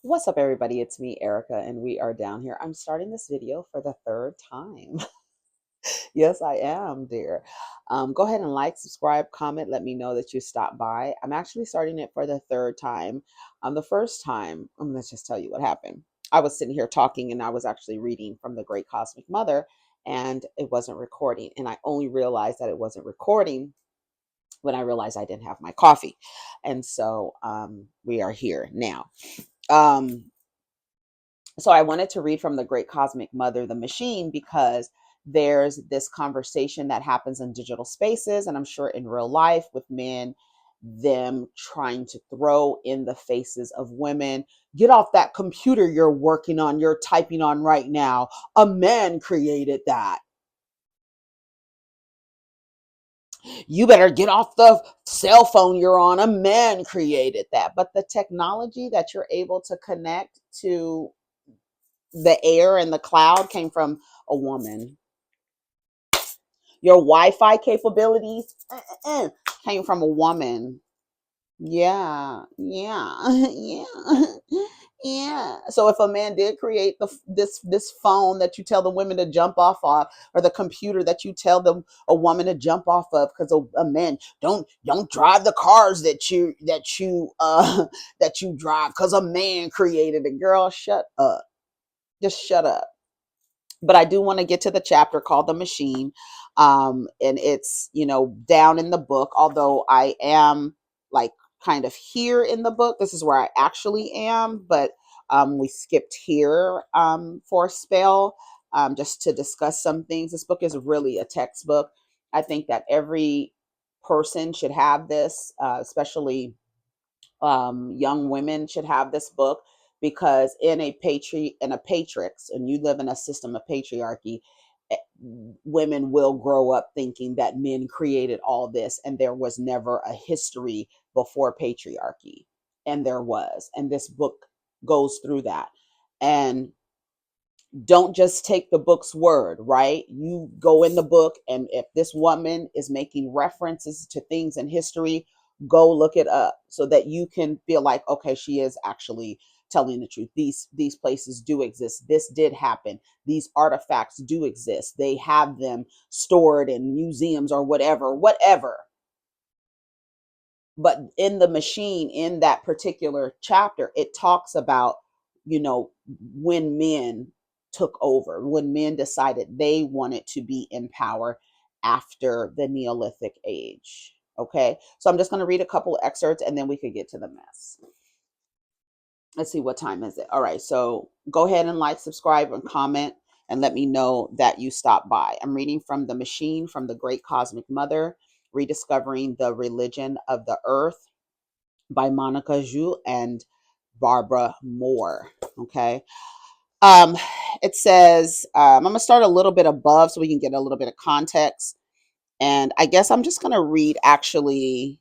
What's up, everybody? It's me, Erica, and we are down here. I'm starting this video for the third time. Yes, I am, dear. Go ahead and like, subscribe, comment. Let me know that you stopped by. I'm actually starting it for the third time. The first time, let's just tell you what happened. I was sitting here talking, and I was actually reading from the Great Cosmic Mother, and it wasn't recording. And I only realized that it wasn't recording when I realized I didn't have my coffee. And so we are here now. Um, so I wanted to read from the Great Cosmic Mother, the Machine, because there's this conversation that happens in digital spaces, and I'm sure in real life with men, them trying to throw in the faces of women, get off that computer you're working on, you're typing on right now. A man created that. You better get off the cell phone you're on. A man created that. But the technology that you're able to connect to the air and the cloud came from a woman. Your Wi-Fi capabilities came from a woman. Yeah, yeah, yeah, yeah. So if a man did create this phone that you tell the women to jump off of, or the computer that you tell them a woman to jump off of, because a man don't drive the cars that you drive, because a man created it. Girl, shut up. Just shut up. But I do want to get to the chapter called The Machine. And it's, down in the book, although I am like kind of here in the book. This is where I actually am, but we skipped here for a spell just to discuss some things. This book is really a textbook. I think that every person should have this, especially young women should have this book, because in a patrix, and you live in a system of patriarchy, eh, women will grow up thinking that men created all this, and there was never a history before patriarchy, and there was, and this book goes through that. And don't just take the book's word, right? You go in the book, and if this woman is making references to things in history, go look it up so that you can feel like, okay, she is actually telling the truth. These places do exist. This did happen. These artifacts do exist. They have them stored in museums or whatever. But in the machine, in that particular chapter, it talks about, you know when men took over, when men decided they wanted to be in power after the Neolithic age. Okay, so I'm just going to read a couple excerpts, and then we could get to the mess. Let's see, what time is it? All right, so go ahead and like, subscribe, and comment, and let me know that you stopped by. I'm reading from The Machine, from the Great Cosmic Mother, Rediscovering the Religion of the Earth, by Monica Zhu and Barbara Moore. Okay. Um, it says, I'm going to start a little bit above so we can get a little bit of context. And I guess I'm just going to read actually.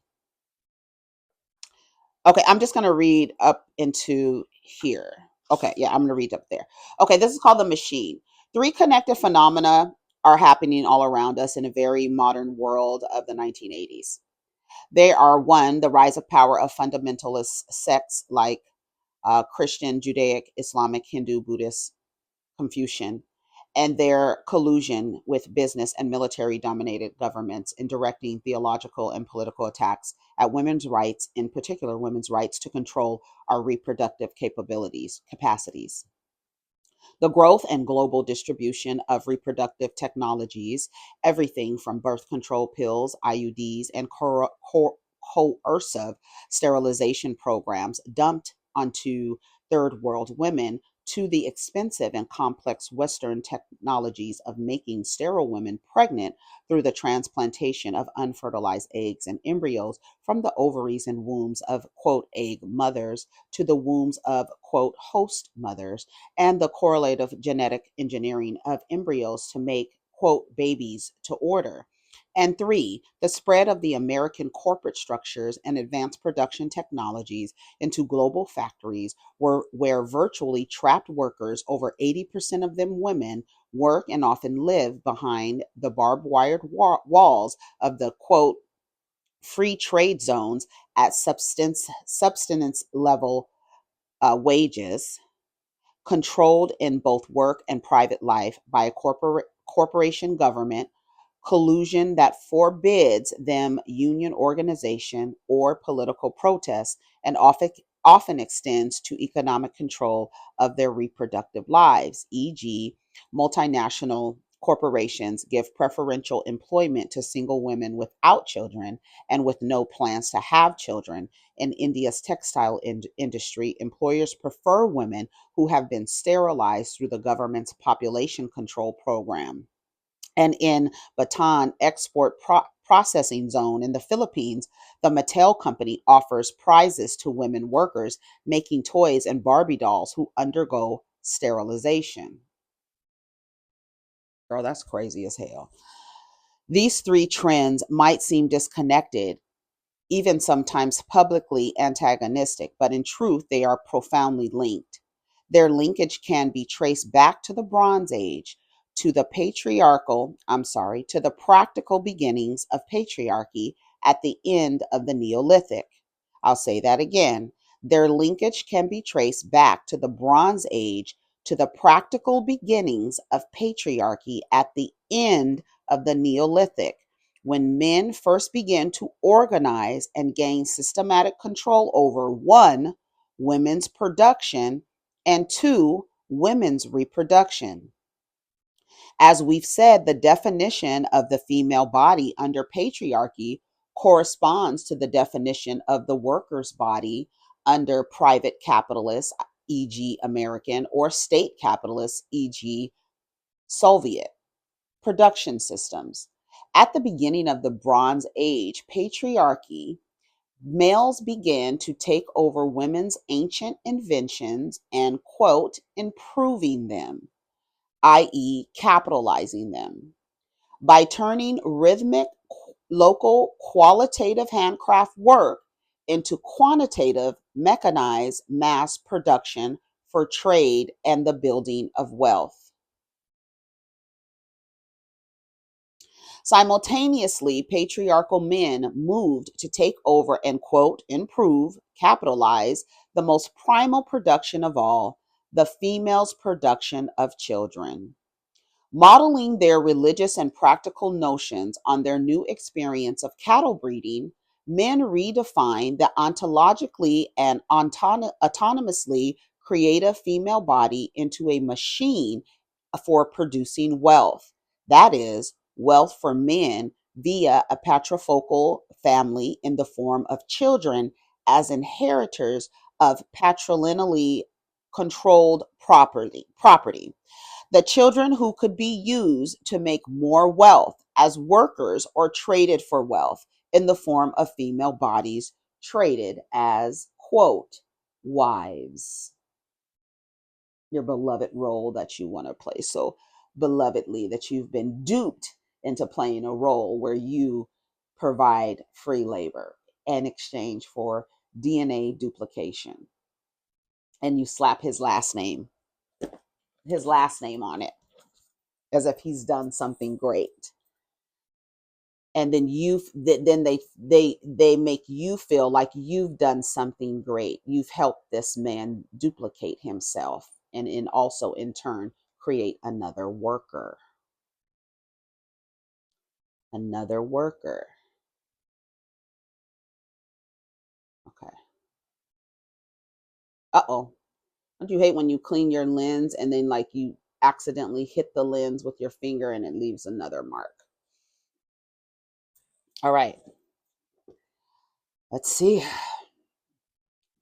Okay, I'm just going to read up into here. Okay, yeah, I'm going to read up there. Okay, this is called The Machine. Three connected phenomena are happening all around us in a very modern world of the 1980s. They are: one, the rise of power of fundamentalist sects like Christian, Judaic, Islamic, Hindu, Buddhist, Confucian, and their collusion with business and military dominated governments in directing theological and political attacks at women's rights, in particular women's rights to control our reproductive capacities. The growth and global distribution of reproductive technologies, everything from birth control pills, IUDs, and coercive sterilization programs dumped onto third world women, to the expensive and complex Western technologies of making sterile women pregnant through the transplantation of unfertilized eggs and embryos from the ovaries and wombs of, quote, egg mothers to the wombs of, quote, host mothers, and the correlative genetic engineering of embryos to make, quote, babies to order. And three, the spread of the American corporate structures and advanced production technologies into global factories where virtually trapped workers, over 80% of them women, work and often live behind the barbed wired walls of the, quote, free trade zones at substance level wages, controlled in both work and private life by a corporation government, collusion that forbids them union organization or political protest, and often extends to economic control of their reproductive lives, e.g., multinational corporations give preferential employment to single women without children and with no plans to have children. In India's textile industry, employers prefer women who have been sterilized through the government's population control program. And in Bataan Export Processing Zone in the Philippines, the Mattel company offers prizes to women workers making toys and Barbie dolls who undergo sterilization. Girl, that's crazy as hell. These three trends might seem disconnected, even sometimes publicly antagonistic, but in truth, they are profoundly linked. Their linkage can be traced back to the Bronze Age, to the to the practical beginnings of patriarchy at the end of the Neolithic. I'll say that again. Their linkage can be traced back to the Bronze Age, to the practical beginnings of patriarchy at the end of the Neolithic, when men first began to organize and gain systematic control over one, women's production, and two, women's reproduction. As we've said, the definition of the female body under patriarchy corresponds to the definition of the worker's body under private capitalists, e.g., American, or state capitalists, e.g., Soviet production systems. At the beginning of the Bronze Age patriarchy, males began to take over women's ancient inventions and, quote, improving them, i.e., capitalizing them, by turning rhythmic, local, qualitative handcraft work into quantitative, mechanized mass production for trade and the building of wealth. Simultaneously, patriarchal men moved to take over and, quote, improve, capitalize the most primal production of all, the female's production of children. Modeling their religious and practical notions on their new experience of cattle breeding, men redefined the ontologically and autonomously creative female body into a machine for producing wealth. That is, wealth for men via a patriarchal family in the form of children as inheritors of patrilineally controlled property. The children who could be used to make more wealth as workers or traded for wealth in the form of female bodies traded as, quote, wives. Your beloved role that you want to play. So, belovedly, that you've been duped into playing a role where you provide free labor in exchange for DNA duplication. And you slap his last name on it as if he's done something great. And then they make you feel like you've done something great. You've helped this man duplicate himself and also in turn create another worker. Another worker. Okay. Uh-oh. Don't you hate when you clean your lens and then like you accidentally hit the lens with your finger and it leaves another mark? All right. Let's see.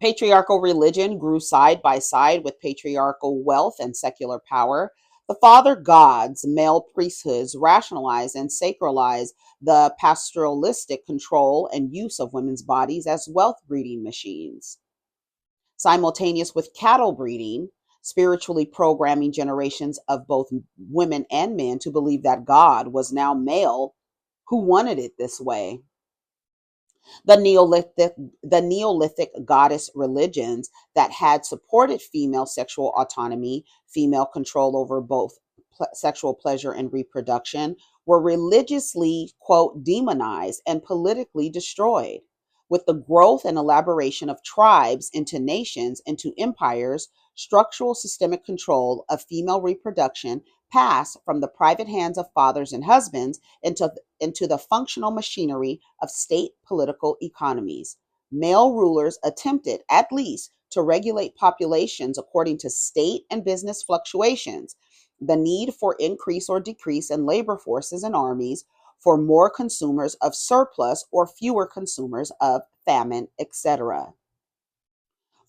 Patriarchal religion grew side by side with patriarchal wealth and secular power. The father gods, male priesthoods rationalized and sacralized the pastoralistic control and use of women's bodies as wealth breeding machines. Simultaneous with cattle breeding, spiritually programming generations of both women and men to believe that God was now male who wanted it this way. The Neolithic, the Neolithic goddess religions that had supported female sexual autonomy, female control over both sexual pleasure and reproduction, were religiously, quote, demonized and politically destroyed. With the growth and elaboration of tribes into nations, into empires, structural systemic control of female reproduction passed from the private hands of fathers and husbands into the functional machinery of state political economies. Male rulers attempted, at least, to regulate populations according to state and business fluctuations, the need for increase or decrease in labor forces and armies, for more consumers of surplus or fewer consumers of famine, etc.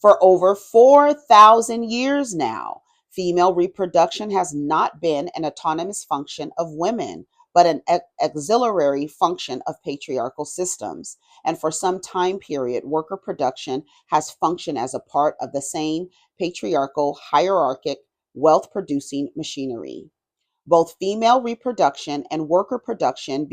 For over 4,000 years now, female reproduction has not been an autonomous function of women, but an auxiliary function of patriarchal systems. And for some time period, worker production has functioned as a part of the same patriarchal, hierarchic, wealth producing machinery. Both female reproduction and worker production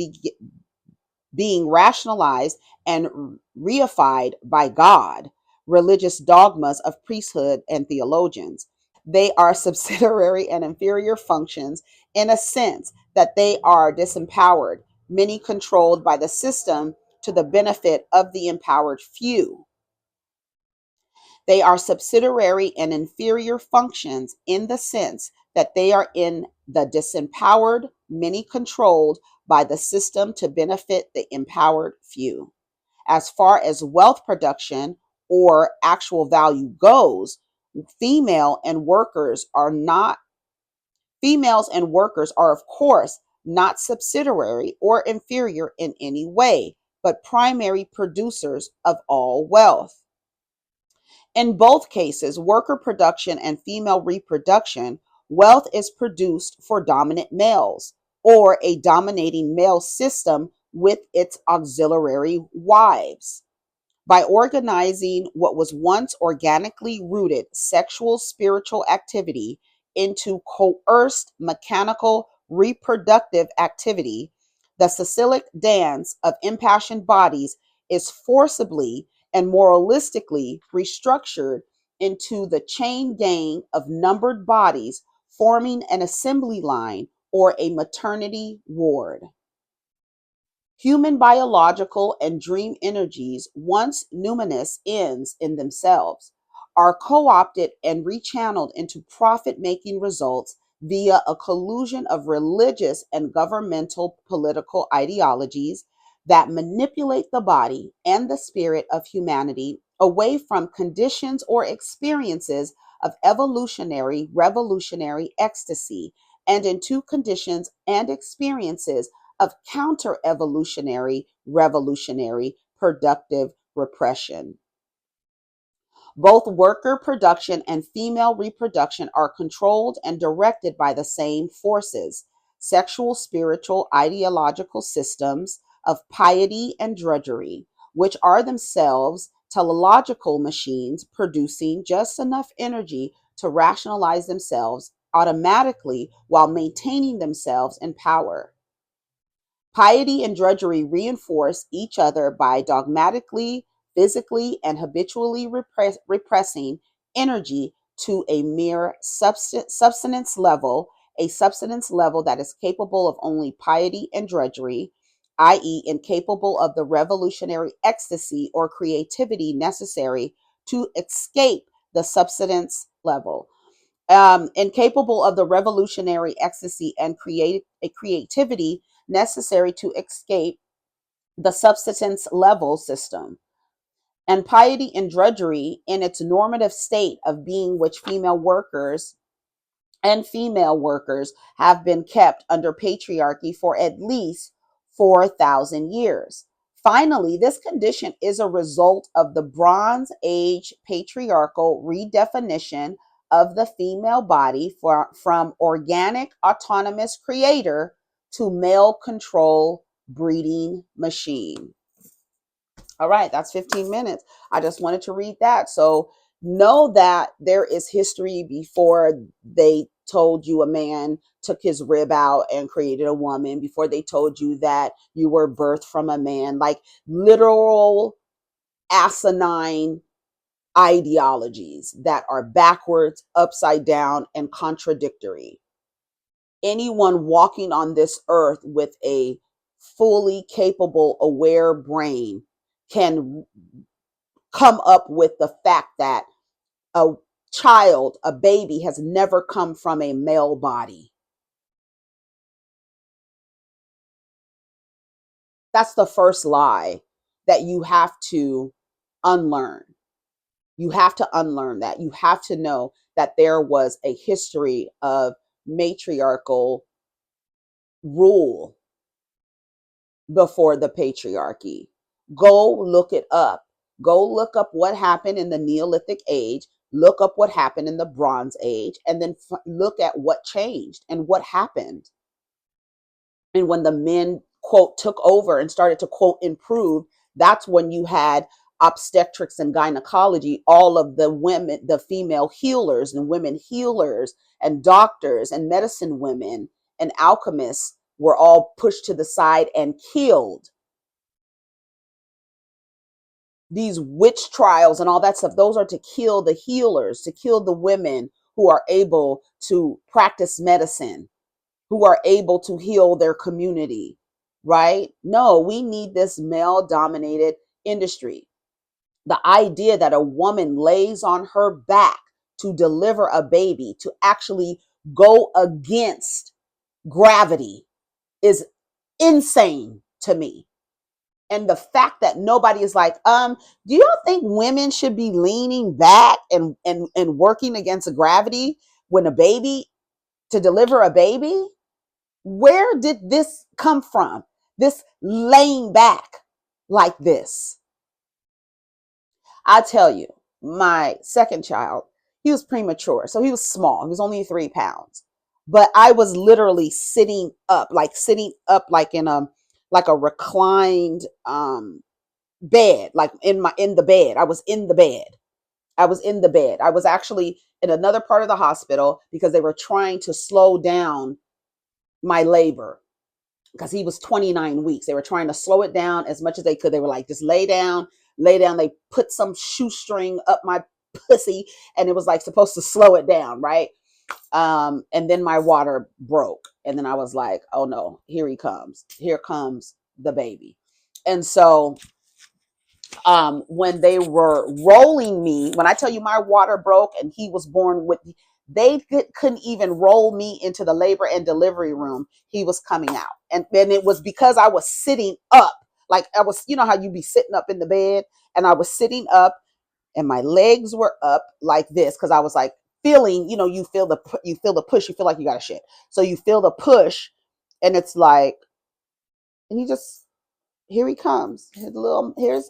being rationalized and reified by God, religious dogmas of priesthood and theologians. They are subsidiary and inferior functions in a sense that they are disempowered, many controlled by the system to the benefit of the empowered few. They are subsidiary and inferior functions in the sense that they are in the disempowered, many controlled by the system to benefit the empowered few. As far as wealth production or actual value goes, female and workers are not females and workers are of course not subsidiary or inferior in any way, but primary producers of all wealth. In both cases, worker production and female reproduction, wealth is produced for dominant males or a dominating male system with its auxiliary wives. By organizing what was once organically rooted sexual spiritual activity into coerced mechanical reproductive activity, the Sicilic dance of impassioned bodies is forcibly and moralistically restructured into the chain gang of numbered bodies forming an assembly line or a maternity ward. Human biological and dream energies, once numinous ends in themselves, are co opted and rechanneled into profit making results via a collusion of religious and governmental political ideologies that manipulate the body and the spirit of humanity away from conditions or experiences of evolutionary, revolutionary ecstasy and into conditions and experiences of counter evolutionary, revolutionary, productive repression. Both worker production and female reproduction are controlled and directed by the same forces, sexual, spiritual, ideological systems of piety and drudgery, which are themselves teleological machines producing just enough energy to rationalize themselves automatically while maintaining themselves in power. Piety and drudgery reinforce each other by dogmatically, physically, and habitually repressing energy to a mere a substance level that is capable of only piety and drudgery, i.e., incapable of the revolutionary ecstasy or creativity necessary to escape the substance level. Incapable of the revolutionary ecstasy and creativity necessary to escape the subsistence level system. And piety and drudgery in its normative state of being, which female workers have been kept under patriarchy for at least 4,000 years. Finally, this condition is a result of the Bronze Age patriarchal redefinition of the female body from organic autonomous creator to male control breeding machine. All right, that's 15 minutes. I just wanted to read that. So know that there is history before they told you a man took his rib out and created a woman, before they told you that you were birthed from a man, like literal asinine ideologies that are backwards, upside down, and contradictory. Anyone walking on this earth with a fully capable, aware brain can come up with the fact that a child, a baby, has never come from a male body. That's the first lie that you have to unlearn. You have to unlearn that. You have to know that there was a history of matriarchal rule before the patriarchy. Go look it up. Go look up what happened in the Neolithic age, look up what happened in the Bronze Age, and then look at what changed and what happened. And when the men, quote, took over and started to, quote, improve, that's when you had obstetrics and gynecology, all of the women, the female healers and women healers and doctors and medicine women and alchemists were all pushed to the side and killed. These witch trials and all that stuff, those are to kill the healers, to kill the women who are able to practice medicine, who are able to heal their community, right? No, we need this male dominated industry. The idea that a woman lays on her back to deliver a baby, to actually go against gravity, is insane to me. And the fact that nobody is like, do you think women should be leaning back and working against gravity when a baby, to deliver a baby? Where did this come from? This laying back like this? I tell you, my second child, he was premature. So he was small. He was only 3 pounds. But I was literally sitting up like in a reclined bed, like in the bed. I was in the bed. I was in the bed. I was actually in another part of the hospital because they were trying to slow down my labor because he was 29 weeks. They were trying to slow it down as much as they could. They were like, just lay down, lay down. They put some shoestring up my pussy and it was like supposed to slow it down, right? And then my water broke. And then I was like, oh no, here he comes. Here comes the baby. And so when they were rolling me, when I tell you my water broke and he was born with, they couldn't even roll me into the labor and delivery room. He was coming out. And it was because I was sitting up. Like I was, you know how you be sitting up in the bed, and I was sitting up and my legs were up like this. Cause I was like feeling, you feel the push, you feel like you got to shit. So you feel the push and it's like, and he just, here he comes. Here's a little monkey.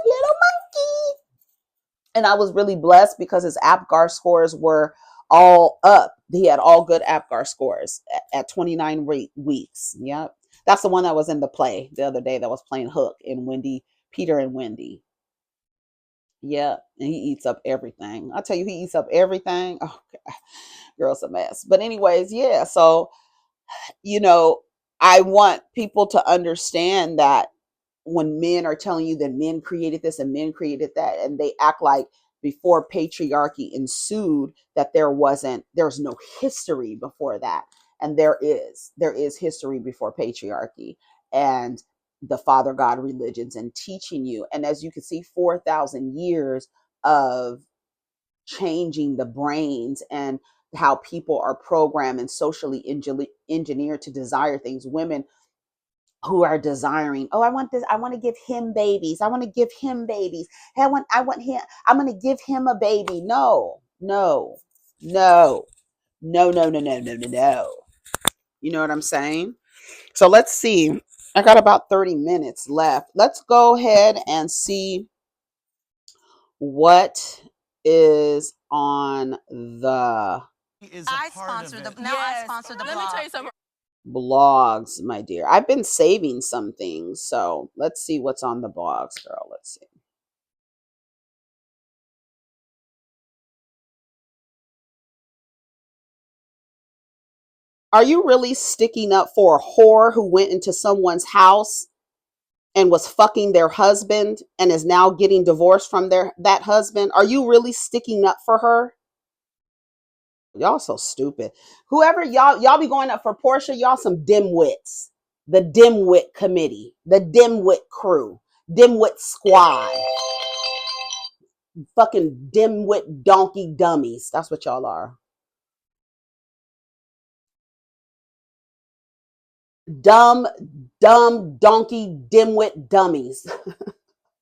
And I was really blessed because his APGAR scores were all up. He had all good APGAR scores at 29 weeks. Yep. That's the one that was in the play the other day that was playing Hook in Peter and Wendy. Yeah. And he eats up everything. I tell you, he eats up everything. Oh, God. Girl's a mess. But anyways, yeah. So, I want people to understand that when men are telling you that men created this and men created that, and they act like before patriarchy ensued that there's no history before that. And there is history before patriarchy and the father god religions and teaching you. And as you can see, 4,000 years of changing the brains and how people are programmed and socially engineered to desire things. Women who are desiring, oh, I want this, I want to give him babies, I want to give him babies, hey, I want him, I'm going to give him a baby. No, no, no, no, no, no, no, no, no, no. You know what I'm saying? So let's see. I got about 30 minutes left. Let's go ahead and see what is on the blogs, my dear. I've been saving some things, so let's see what's on the blogs, girl. Let's see. Are you really sticking up for a whore who went into someone's house and was fucking their husband and is now getting divorced from that husband? Are you really sticking up for her? Y'all so stupid. Whoever y'all be going up for Portia, y'all some dimwits. The dimwit committee, the dimwit crew. Dimwit squad. Fucking dimwit donkey dummies. That's what y'all are. Dumb, dumb donkey dimwit dummies.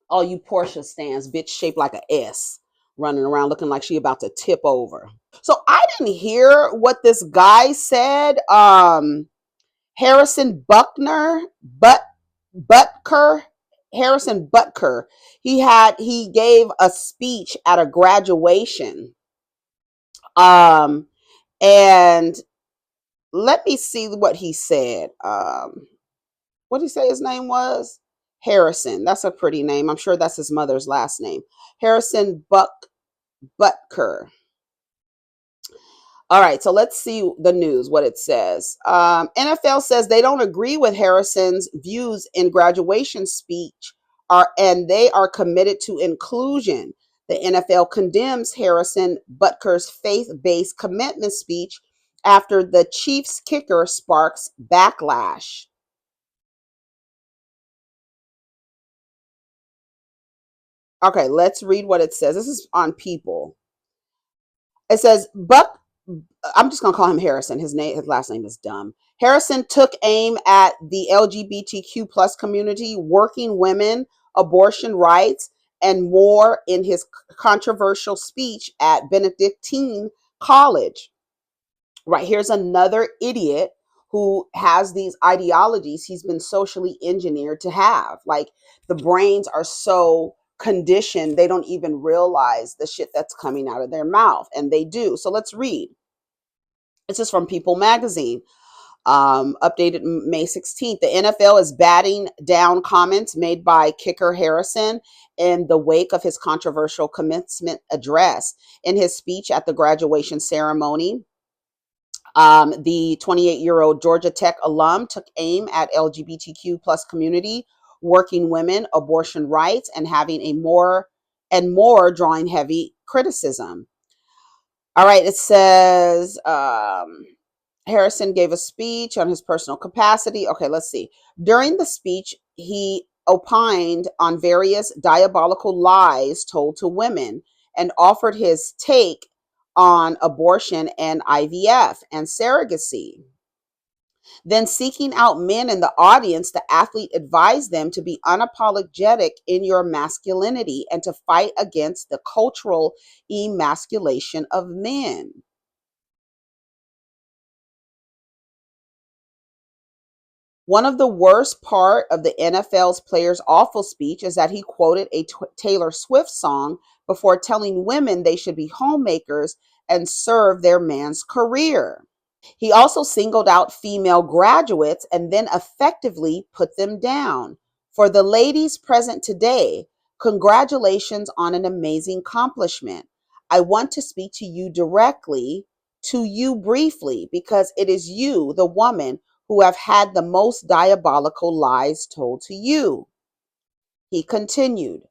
All you Porsche stands, bitch shaped like a S, running around looking like she about to tip over. So I didn't hear what this guy said. Harrison Buckner, Butker, Harrison Butker. He gave a speech at a graduation. Um, and let me see what he said. What did he say his name was? Harrison. That's a pretty name. I'm sure that's his mother's last name. Harrison Butker. All right, so let's see the news, what it says. NFL says they don't agree with Harrison's views in graduation speech, and they are committed to inclusion. The NFL condemns Harrison Butker's faith-based commitment speech after the Chiefs kicker sparks backlash. Okay, let's read what it says. This is on People. It says I'm just gonna call him Harrison. His last name is dumb. Harrison took aim at the LGBTQ plus community, working women, abortion rights, and more in his controversial speech at Benedictine College. Right, here's another idiot who has these ideologies he's been socially engineered to have. Like, the brains are so conditioned they don't even realize the shit that's coming out of their mouth, and they do. So let's read. This is from People magazine, updated May 16th. The NFL is batting down comments made by kicker Harrison in the wake of his controversial commencement address. In his speech at the graduation ceremony, the 28-year-old Georgia Tech alum took aim at LGBTQ plus community, working women, abortion rights, and having a more drawing heavy criticism. All right, it says Harrison gave a speech on his personal capacity. Okay, let's see. During the speech, he opined on various diabolical lies told to women and offered his take on abortion and IVF and surrogacy. Then, seeking out men in the audience, the athlete advised them to be unapologetic in your masculinity and to fight against the cultural emasculation of men. One of the worst part of the NFL's player's awful speech is that he quoted a Taylor Swift song before telling women they should be homemakers and serve their man's career. He also singled out female graduates and then effectively put them down. For the ladies present today, congratulations on an amazing accomplishment. I want to speak to you directly, to you briefly, because it is you, the woman, who have had the most diabolical lies told to you. He continued,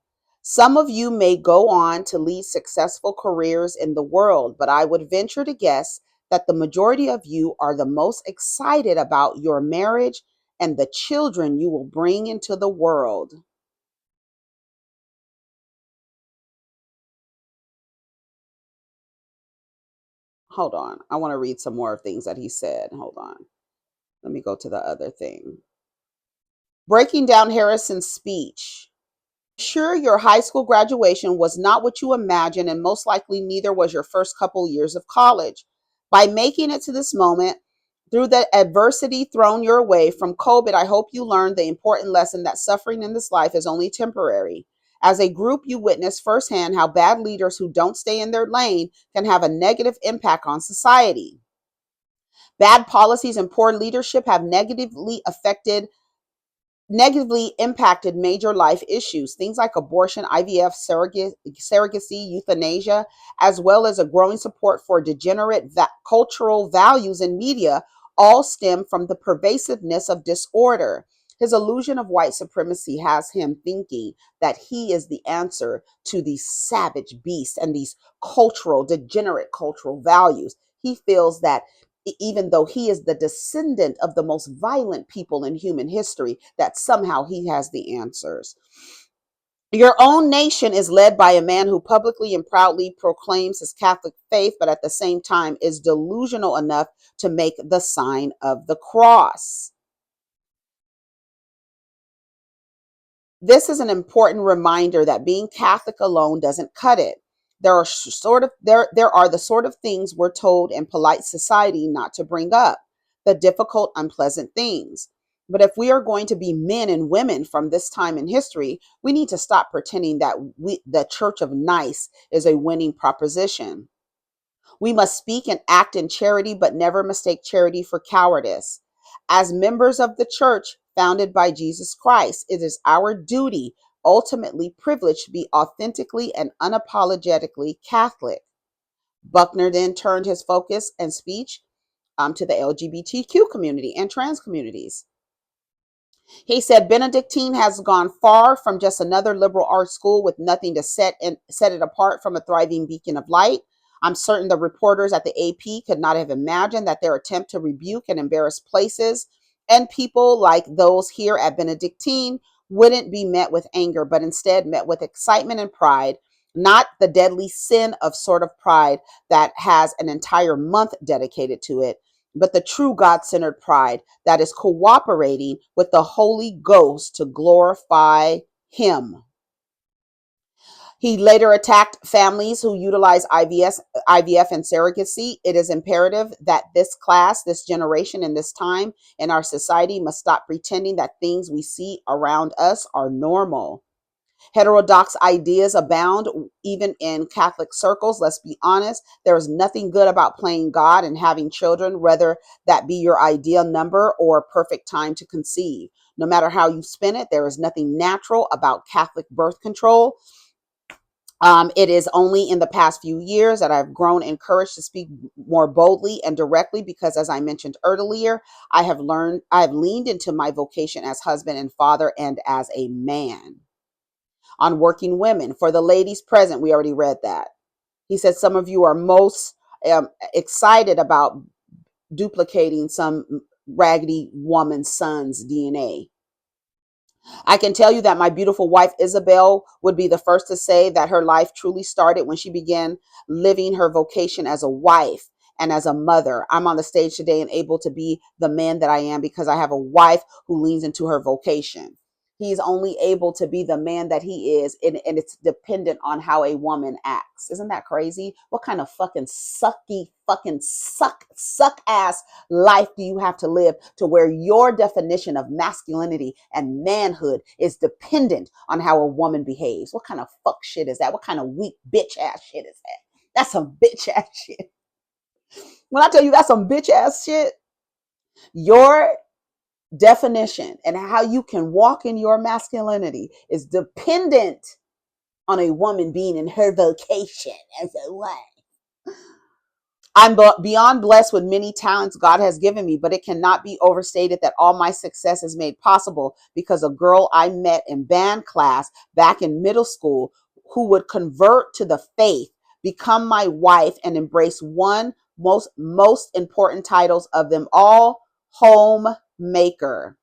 some of you may go on to lead successful careers in the world, but I would venture to guess that the majority of you are the most excited about your marriage and the children you will bring into the world. Hold on. I want to read some more things that he said. Hold on. Let me go to the other thing. Breaking down Harrison's speech. Sure, your high school graduation was not what you imagined, and most likely neither was your first couple years of college. By making it to this moment, through the adversity thrown your way from COVID, I hope you learned the important lesson that suffering in this life is only temporary. As a group, you witnessed firsthand how bad leaders who don't stay in their lane can have a negative impact on society. Bad policies and poor leadership have negatively impacted major life issues, things like abortion, IVF, surrogacy, euthanasia, as well as a growing support for degenerate cultural values in media, all stem from the pervasiveness of disorder. His illusion of white supremacy has him thinking that he is the answer to these savage beasts and these degenerate cultural values. He feels that even though he is the descendant of the most violent people in human history, that somehow he has the answers. Your own nation is led by a man who publicly and proudly proclaims his Catholic faith, but at the same time is delusional enough to make the sign of the cross. This is an important reminder that being Catholic alone doesn't cut it. There are the sort of things we're told in polite society not to bring up, the difficult, unpleasant things. But if we are going to be men and women from this time in history, we need to stop pretending that the Church of Nice is a winning proposition. We must speak and act in charity, but never mistake charity for cowardice. As members of the church founded by Jesus Christ, it is our duty, ultimately privileged, to be authentically and unapologetically Catholic. Buckner then turned his focus and speech to the LGBTQ community and trans communities. He said Benedictine has gone far from just another liberal arts school with nothing to set it apart from a thriving beacon of light. I'm certain the reporters at the AP could not have imagined that their attempt to rebuke and embarrass places and people like those here at Benedictine wouldn't be met with anger, but instead met with excitement and pride, not the deadly sin of sort of pride that has an entire month dedicated to it, but the true God-centered pride that is cooperating with the Holy Ghost to glorify Him. He later attacked families who utilize IVF and surrogacy. It is imperative that this class, this generation, and this time in our society must stop pretending that things we see around us are normal. Heterodox ideas abound even in Catholic circles. Let's be honest. There is nothing good about playing God and having children, whether that be your ideal number or perfect time to conceive. No matter how you spin it, there is nothing natural about Catholic birth control. It is only in the past few years that I've grown encouraged to speak more boldly and directly because, as I mentioned earlier, I have leaned into my vocation as husband and father and as a man. On working women. For the ladies present, we already read that. He said some of you are most excited about duplicating some raggedy woman's son's DNA. I can tell you that my beautiful wife, Isabel, would be the first to say that her life truly started when she began living her vocation as a wife and as a mother. I'm on the stage today and able to be the man that I am because I have a wife who leans into her vocation. He's only able to be the man that he is, and it's dependent on how a woman acts. Isn't that crazy? What kind of fucking suck ass life do you have to live to where your definition of masculinity and manhood is dependent on how a woman behaves? What kind of fuck shit is that? What kind of weak bitch ass shit is that? That's some bitch ass shit. When I tell you that's some bitch ass shit, your definition and how you can walk in your masculinity is dependent on a woman being in her vocation as a wife. I'm beyond blessed with many talents God has given me, but it cannot be overstated that all my success is made possible because a girl I met in band class back in middle school who would convert to the faith, become my wife, and embrace one most important titles of them all, homemaker.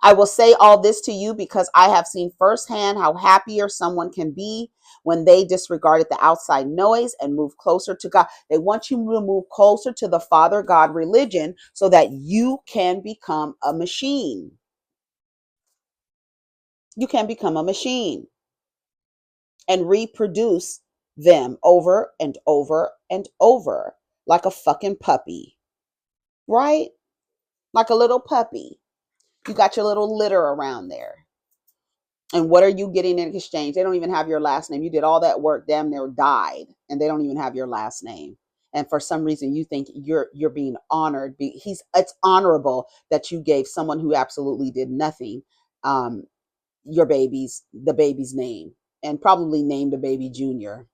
I will say all this to you because I have seen firsthand how happier someone can be when they disregarded the outside noise and move closer to God. They want you to move closer to the Father God religion so that you can become a machine. You can become a machine and reproduce them over and over and over like a fucking puppy, right? Like a little puppy. You got your little litter around there. And what are you getting in exchange? They don't even have your last name. You did all that work, damn near died, and they don't even have your last name. And for some reason, you think you're being honored. It's honorable that you gave someone who absolutely did nothing um, the baby's name, and probably named the baby Junior.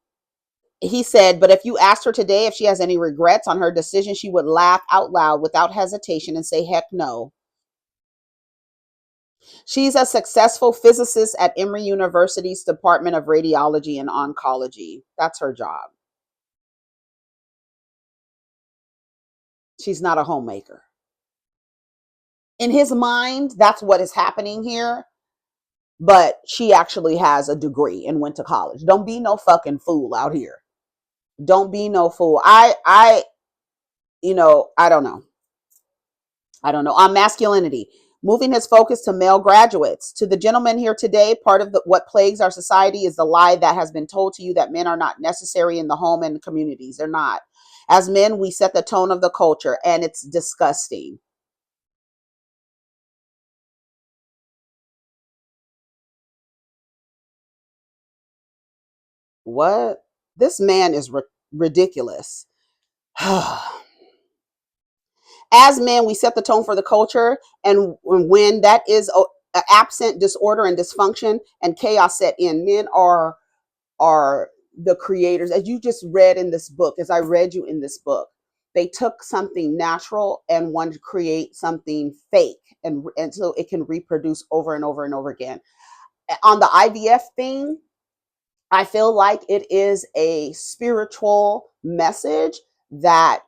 He said, but if you asked her today if she has any regrets on her decision, she would laugh out loud without hesitation and say, heck no. She's a successful physicist at Emory University's Department of Radiology and Oncology. That's her job. She's not a homemaker. In his mind, that's what is happening here. but she actually has a degree and went to college. Don't be no fucking fool out here. Don't be no fool. I don't know. On masculinity, moving his focus to male graduates. To the gentlemen here today, part of what plagues our society is the lie that has been told to you that men are not necessary in the home and communities. They're not. As men, we set the tone of the culture, and it's disgusting. What? This man is ridiculous. As men, we set the tone for the culture, and when that is absent, disorder and dysfunction and chaos set in. Men are the creators, as you just read in this book, as I read you in this book. They took something natural and wanted to create something fake, and so it can reproduce over and over and over again. On the IVF thing, I feel like it is a spiritual message that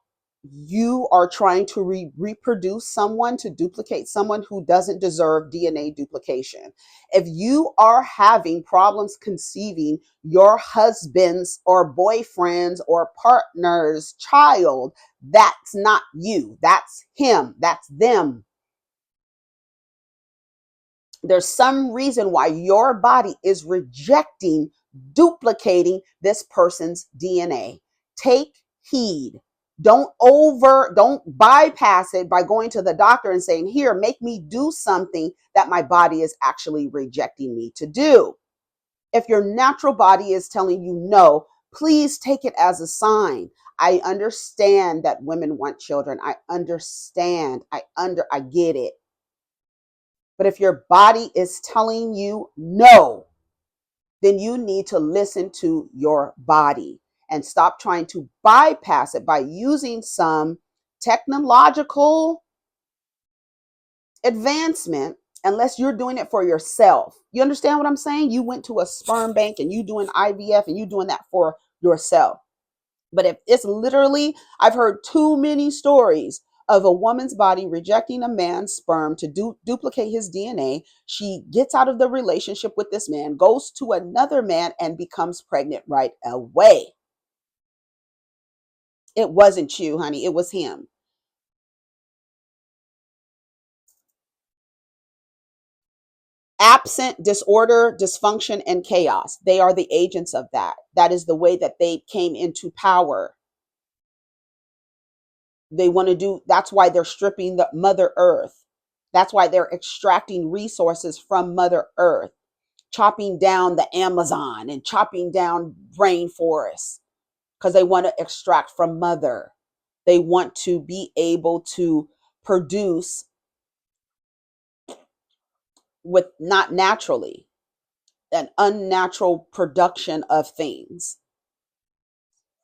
you are trying to reproduce someone, to duplicate someone who doesn't deserve DNA duplication. If you are having problems conceiving your husband's or boyfriend's or partner's child, that's not you. That's him. That's them. There's some reason why your body is rejecting duplicating this person's DNA. Take heed. Don't bypass it by going to the doctor and saying, here, make me do something that my body is actually rejecting me to do. If your natural body is telling you no, please take it as a sign. I understand that women want children. I understand. I get it. But if your body is telling you no, then you need to listen to your body and stop trying to bypass it by using some technological advancement, unless you're doing it for yourself. You understand what I'm saying? You went to a sperm bank and you doing IVF and you doing that for yourself. But if it's literally, I've heard too many stories of a woman's body rejecting a man's sperm to duplicate his DNA. She gets out of the relationship with this man, goes to another man, and becomes pregnant right away. It wasn't you, honey. It was him. Absent disorder, dysfunction, and chaos. They are the agents of that. That is the way that they came into power. They want to do, that's why they're stripping the Mother Earth. That's why they're extracting resources from Mother Earth, chopping down the Amazon and chopping down rainforests, because they want to extract from Mother. They want to be able to produce with not naturally, an unnatural production of things.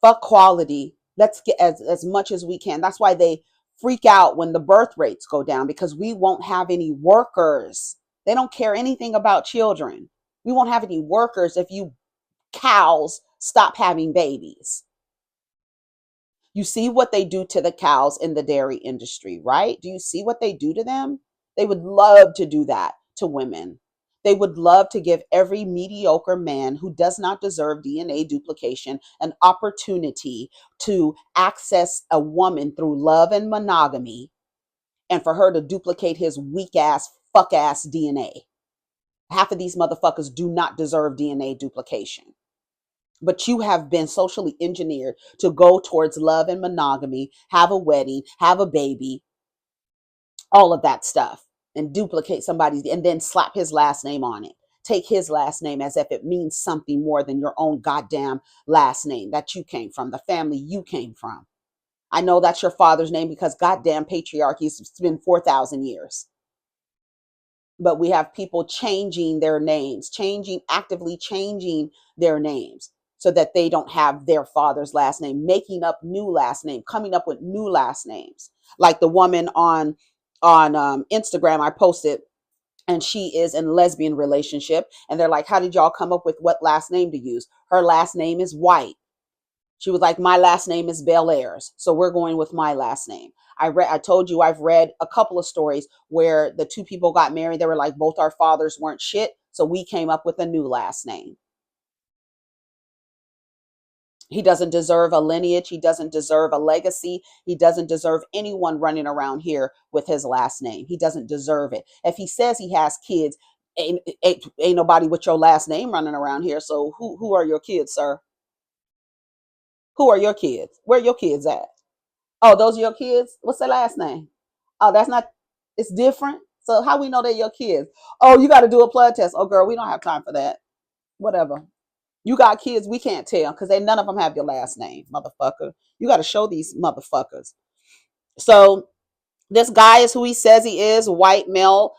Fuck quality. Let's get as much as we can. That's why they freak out when the birth rates go down, because we won't have any workers. They don't care anything about children. We won't have any workers if you cows stop having babies. You see what they do to the cows in the dairy industry, right? Do you see what they do to them? They would love to do that to women. They would love to give every mediocre man who does not deserve DNA duplication an opportunity to access a woman through love and monogamy, and for her to duplicate his weak ass, fuck ass DNA. Half of these motherfuckers do not deserve DNA duplication. But you have been socially engineered to go towards love and monogamy, have a wedding, have a baby, all of that stuff, and duplicate somebody's, and then slap his last name on it. Take his last name as if it means something more than your own goddamn last name that you came from, the family you came from. I know that's your father's name because goddamn patriarchy has been 4,000 years. But we have people changing their names, actively changing their names so that they don't have their father's last name, making up new last name, coming up with new last names. Like the woman on Instagram I posted, and she is in a lesbian relationship, and they're like, how did y'all come up with what last name to use? Her last name is White. She was like, my last name is Belair's, so we're going with my last name. I told you I've read a couple of stories where the two people got married. They were like, both our fathers weren't shit, So we came up with a new last name. He doesn't deserve a lineage. He doesn't deserve a legacy. He doesn't deserve anyone running around here with his last name. He doesn't deserve it. If he says he has kids, ain't nobody with your last name running around here. So who are your kids, sir? Who are your kids? Where are your kids at? Oh, those are your kids? What's their last name? Oh, that's not, it's different. So how we know they're your kids? Oh, you got to do a blood test. Oh, girl, we don't have time for that. Whatever. You got kids, we can't tell because they none of them have your last name, motherfucker. You got to show these motherfuckers. So this guy is who he says he is, white male,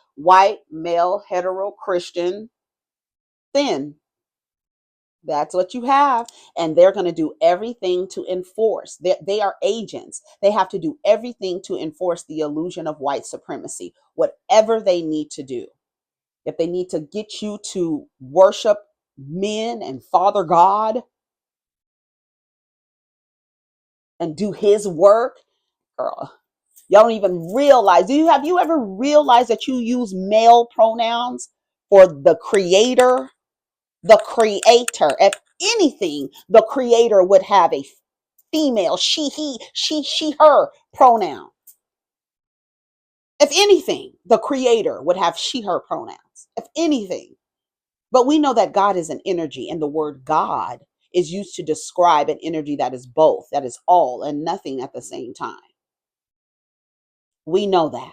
hetero Christian, thin. That's what you have. And they're going to do everything to enforce. They are agents. They have to do everything to enforce the illusion of white supremacy, whatever they need to do. If they need to get you to worship men and Father God and do his work, girl, y'all don't even realize. Have you ever realized that you use male pronouns for the creator? The creator. If anything, the creator would have a female, she, he, she, her pronoun. If anything, the creator would have she, her pronouns. If anything. But we know that God is an energy, and the word God is used to describe an energy that is both, that is all and nothing at the same time. We know that.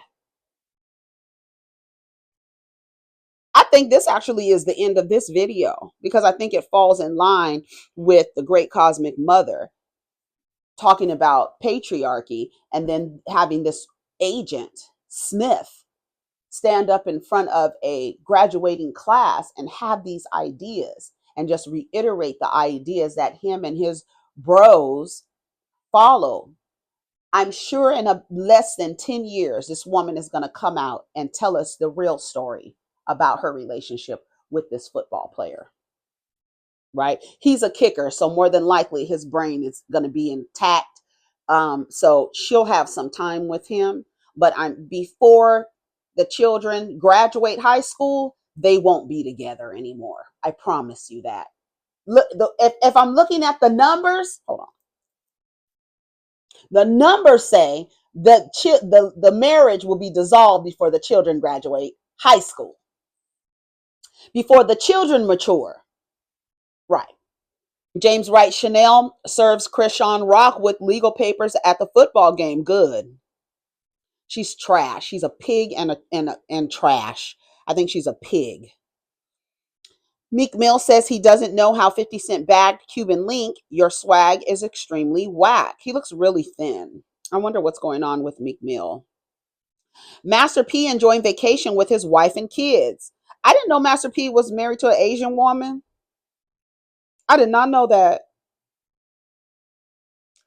I think this actually is the end of this video because I think it falls in line with the great cosmic mother talking about patriarchy and then having this agent, Smith, stand up in front of a graduating class and have these ideas and just reiterate the ideas that him and his bros follow. I'm sure in a less than 10 years, this woman is going to come out and tell us the real story about her relationship with this football player, right? He's a kicker, so more than likely his brain is going to be intact. So she'll have some time with him, but before the children graduate high school, they won't be together anymore. I promise you that. Look, if I'm looking at the numbers, hold on. The numbers say that the marriage will be dissolved before the children graduate high school, before the children mature. Right. James Wright Chanel serves Krishan Rock with legal papers at the football game. Good. She's trash. She's a pig and trash. I think she's a pig. Meek Mill says he doesn't know how 50 Cent bagged Cuban Link. Your swag is extremely whack. He looks really thin. I wonder what's going on with Meek Mill. Master P enjoying vacation with his wife and kids. I didn't know Master P was married to an Asian woman. I did not know that.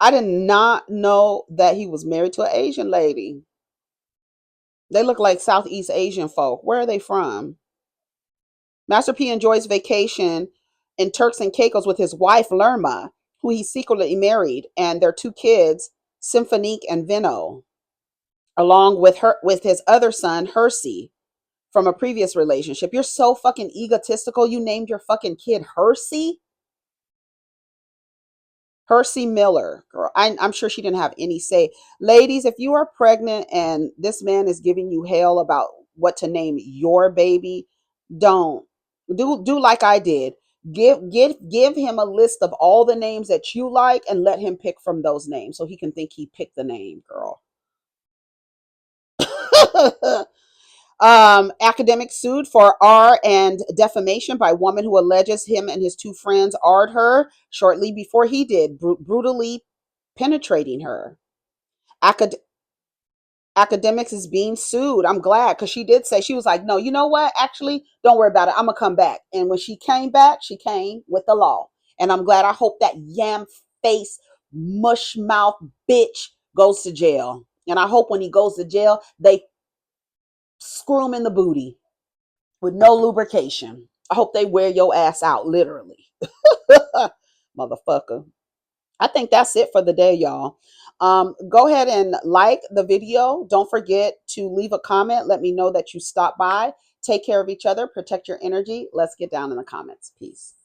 I did not know that he was married to an Asian lady. They look like Southeast Asian folk. Where are they from? Master P enjoys vacation in Turks and Caicos with his wife, Lerma, who he secretly married, and their two kids, Symphonique and Vino, along with his other son, Hersey, from a previous relationship. You're so fucking egotistical. You named your fucking kid Hersey? Hersey Miller, girl. I'm sure she didn't have any say. Ladies, if you are pregnant and this man is giving you hell about what to name your baby, don't do like I did. Give him a list of all the names that you like and let him pick from those names so he can think he picked the name, girl. Academic sued for R and defamation by woman who alleges him and his two friends R'd her shortly before he did, brutally penetrating her. Academics is being sued. I'm glad because she did say, she was like, no, you know what? Actually, don't worry about it. I'm going to come back. And when she came back, she came with the law. And I'm glad. I hope that yam face, mush mouth bitch goes to jail. And I hope when he goes to jail, they screw him in the booty with no lubrication. I hope they wear your ass out, literally. Motherfucker. I think that's it for the day, y'all. Go ahead and like the video. Don't forget to leave a comment. Let me know that you stopped by. Take care of each other. Protect your energy. Let's get down in the comments. Peace.